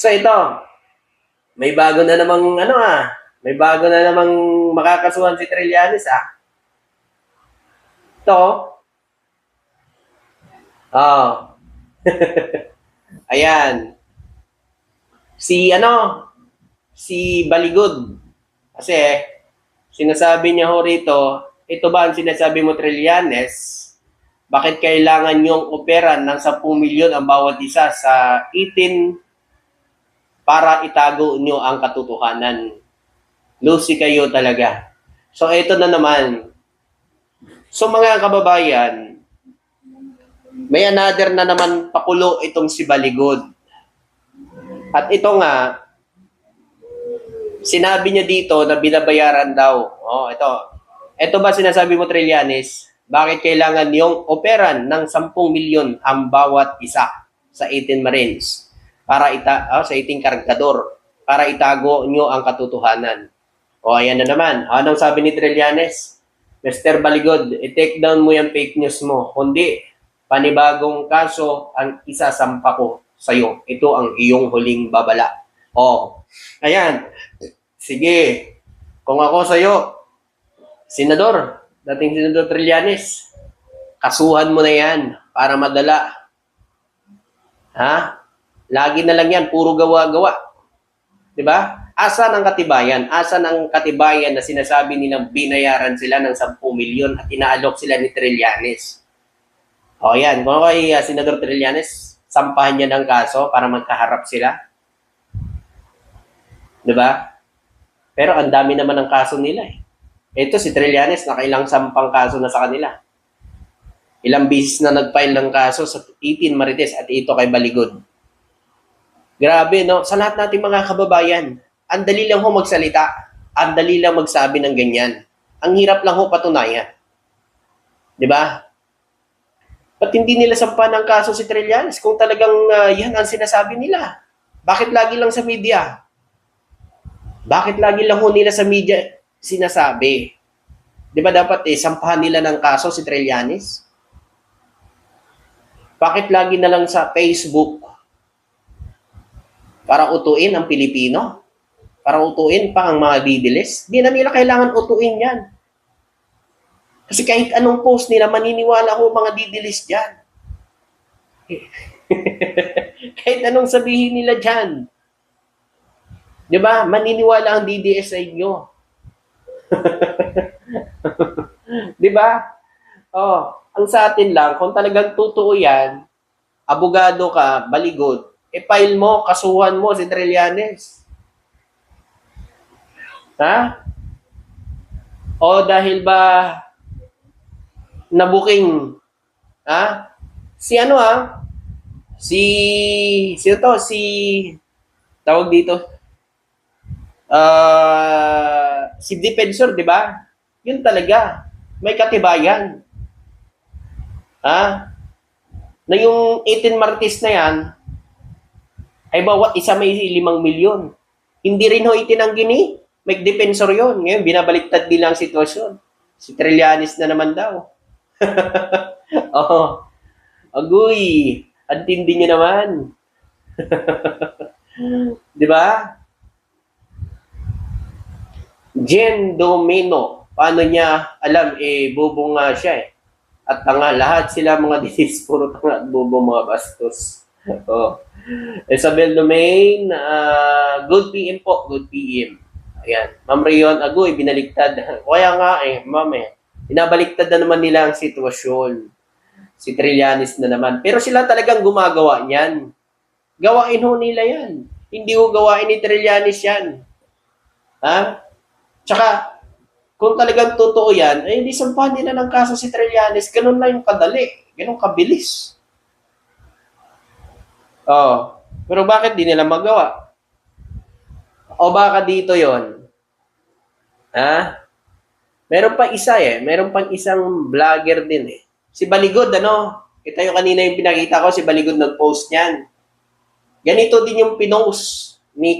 So ito, may bago na namang may bago na namang makakasuhan si Trillanes Ito, oh, ayan, si si Baligod. Kasi sinasabi niya ho rito, ito ba ang sinasabi mo Trillanes? Bakit kailangan yung operan ng 10 milyon ang bawat isa sa 18 para itago nyo ang katotohanan? Lucy kayo talaga. So ito na naman. So mga kababayan, may another na naman pakulo itong si Baligod. At ito nga, sinabi niya dito na binabayaran daw. Oh, ito. Ito ba sinasabi mo Trillanes? Bakit kailangan yung operan ng 10 milyon ang bawat isa sa 18 Marines para sa 18 kargador para itago nyo ang katotohanan? O ayan na naman. Anong sabi ni Trillanes? Mr. Baligod, i-take down mo yung fake news mo. Kundi, panibagong kaso ang isasampa ko sa'yo. Ito ang iyong huling babala. O, ayan. Sige. Kung ako sa'yo, Senador, dating Senador Trillanes, kasuhan mo na yan para madala. Ha? Lagi na lang yan, puro gawa-gawa. Diba? Asan ang katibayan? Asan ang katibayan na sinasabi nilang binayaran sila ng 10 milyon at inaalok sila ni Trillanes? O yan, kung kay Senador Trillanes, sampahan niya ng kaso para magkaharap sila. Diba? Pero ang dami naman ng kaso nila eh. Ito si Trillanes, nakailang sampang kaso na sa kanila. Ilang beses na nag-file ng kaso sa 18 Marites at ito kay Baligod. Grabe, no? Sa lahat nating mga kababayan, ang dali lang ho magsalita. Ang dali lang magsabi ng ganyan. Ang hirap lang ho patunayan. Di ba? Ba't hindi nila sampan ng kaso si Trillanes kung talagang yan ang sinasabi nila? Bakit lagi lang sa media? Bakit lagi lang ho nila sa media sinasabi? Di ba dapat sampahan nila ng kaso si Trillanes? Bakit lagi na lang sa Facebook para utuin ang Pilipino? Para utuin pa ang mga didilis? Di na nila kailangan utuin yan. Kasi kahit anong post nila, maniniwala ko mga didilis dyan. Kahit anong sabihin nila dyan. Di ba? Maniniwala ang DDS sa inyo. Di ba? Oh, ang sa atin lang, kung talagang totoo yan, abogado ka, Baligod, file mo, kasuhan mo si Trillanes. Ha? O dahil ba nabuking tawag dito si defensor, di ba? Yun talaga, may katibayan. Na yung 18 Martes na yan ay bawat isa may 5 milyon. Hindi rin ho itinanggi ni may defensor yun. Ngayon, binabaliktad din ang sitwasyon. Si Trillanes na naman daw. Oh, agoy, antindi niyo naman. Di ba? Jen Domino, paano niya alam, bobo nga siya At tanga, lahat sila mga disease, puro tanga at bobo mga bastos. Oh. Isabel Domain, good PM po, good PM. Ayan, Ma'am Rayon Agoy, binaliktad. Kaya nga ma'am binabaliktad na naman nila ang sitwasyon. Si Trillanes na naman. Pero sila talagang gumagawa niyan. Gawain ho nila yan. Hindi ho gawain ni Trillanes yan. Tsaka, kung talagang totoo yan, hindi sampahan nila ng kaso si Trillanes. Ganun lang yung kadali. Ganun kabilis. Oh, pero bakit di nila magawa? O baka dito yon? Meron pa isa meron pang isang vlogger din Si Baligod, Kita yung kanina yung pinakita ko, si Baligod nag-post niyan. Ganito din yung pinost ni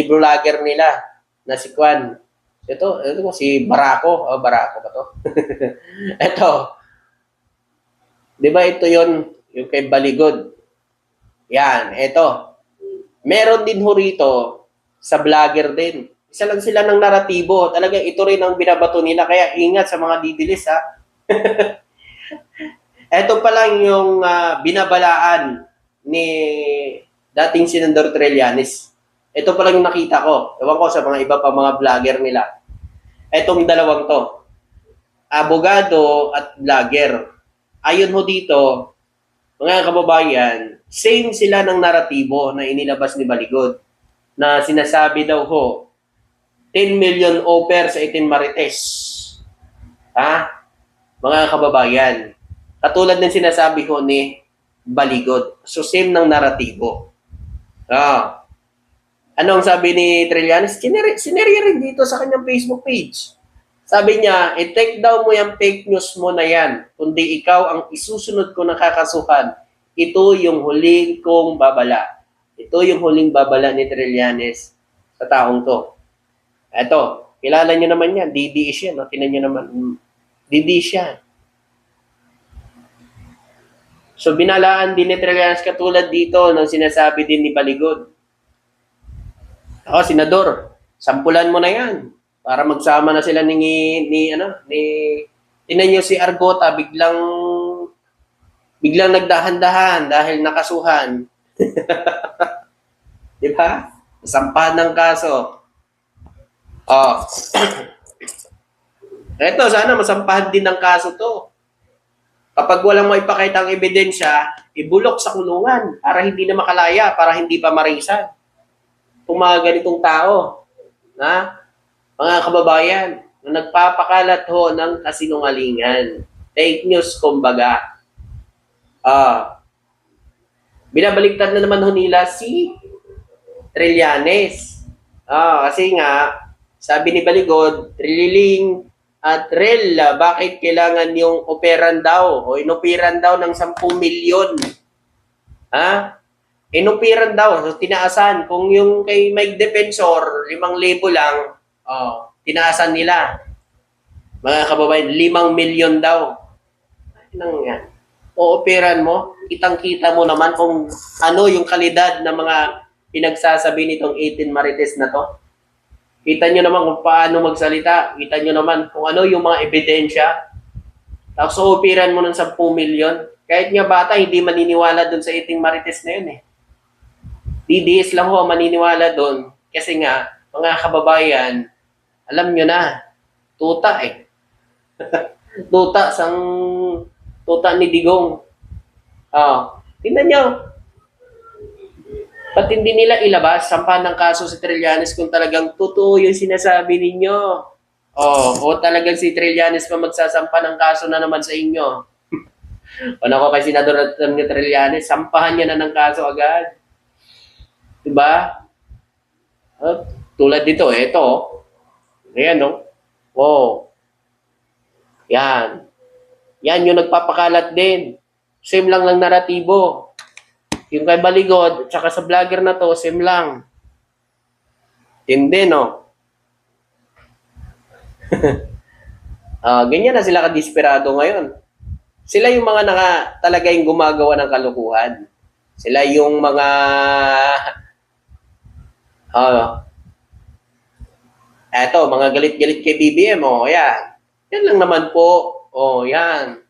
vlogger nila na si Kwan. Ito si Barako. Barako ba to? Ito. Di ba ito yon yung kay Baligod? Yan, eto. Meron din ho rito sa vlogger din. Isa lang sila ng naratibo. Talaga ito rin ang binabato nila. Kaya ingat sa mga didilis ha. Ito pa lang yung binabalaan ni dating Senador Trillanes. Ito pa lang yung nakita ko. Ewan ko sa mga iba pa mga vlogger nila. Etong dalawang to. Abogado at vlogger. Ayon ho dito, mga kababayan, same sila ng naratibo na inilabas ni Baligod na sinasabi daw ho, 10 million offer sa 18 Marites. Ha? Mga kababayan, katulad ng sinasabi ho ni Baligod. So, same ng naratibo. Ano ang sabi ni Trillanes? Sineri rin dito sa kanyang Facebook page. Sabi niya, i-take down mo yung fake news mo na yan. Kundi ikaw ang isusunod ko na kakasuhan. Ito yung huling kong babala. Ito yung huling babala ni Trillanes sa taong to. Ito, kilala niyo naman yan. DDS yan. No? Tinan niyo naman. DDS yan. So, binalaan din ni Trillanes katulad dito ng sinasabi din ni Baligod. Senador, sampulan mo na yan. Para magsama na sila tinan niyo si Argota biglang nagdahan-dahan dahil nakasuhan. Di ba? Sampahan ng kaso. Eto, sana masampahan din ng kaso to. Kapag walang maipakita ang ebidensya, ibulok sa kulungan para hindi na makalaya, para hindi pa marisan. Kung mga ganitong tao, mga kababayan, na nagpapakalat ho ng kasinungalingan. Fake news, kumbaga. Binabaliktad na naman ho nila si Trillanes. Kasi nga, sabi ni Baligod, Trilliling at Rel, bakit kailangan yung operan daw o inoperan daw ng 10 milyon? Inupiran daw, so tinaasan. Kung yung kay Mike Defensor, 5,000 lang, tinaasan nila. Mga kababayan, 5 milyon daw. Ano yan? Ooperan mo, kitang-kita mo naman kung ano yung kalidad ng mga pinagsasabi nitong 18 Marites na to. Kita nyo naman kung paano magsalita. Kita nyo naman kung ano yung mga ebidensya. Tapos ooperan mo ng 10 milyon. Kahit nga bata, hindi maniniwala dun sa 18 Marites na yun eh. DDS lang ho maniniwala doon. Kasi nga, mga kababayan, alam nyo na, tuta eh. Tuta ni Digong. Tingnan nyo. Ba't hindi nila ilabas, sampahan ng kaso si Trillanes kung talagang totoo yung sinasabi ninyo? O talagang si Trillanes pa magsasampa ng kaso na naman sa inyo? Ano ko kay Senador Trillanes, sampahan niya na ng kaso agad. Diba? Tulad dito, ito. Ayan, no? Wow. Yan. Yan yung nagpapakalat din. Same lang ng naratibo. Yung kay Baligod, tsaka sa vlogger na to, same lang. Hindi, no? Ganyan na sila kadesperado ngayon. Sila yung mga talaga yung gumagawa ng kalukuhan. Sila yung mga eto, mga galit-galit kay BBM, yan. Yan lang naman po. Yan.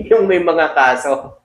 Yung may mga kaso.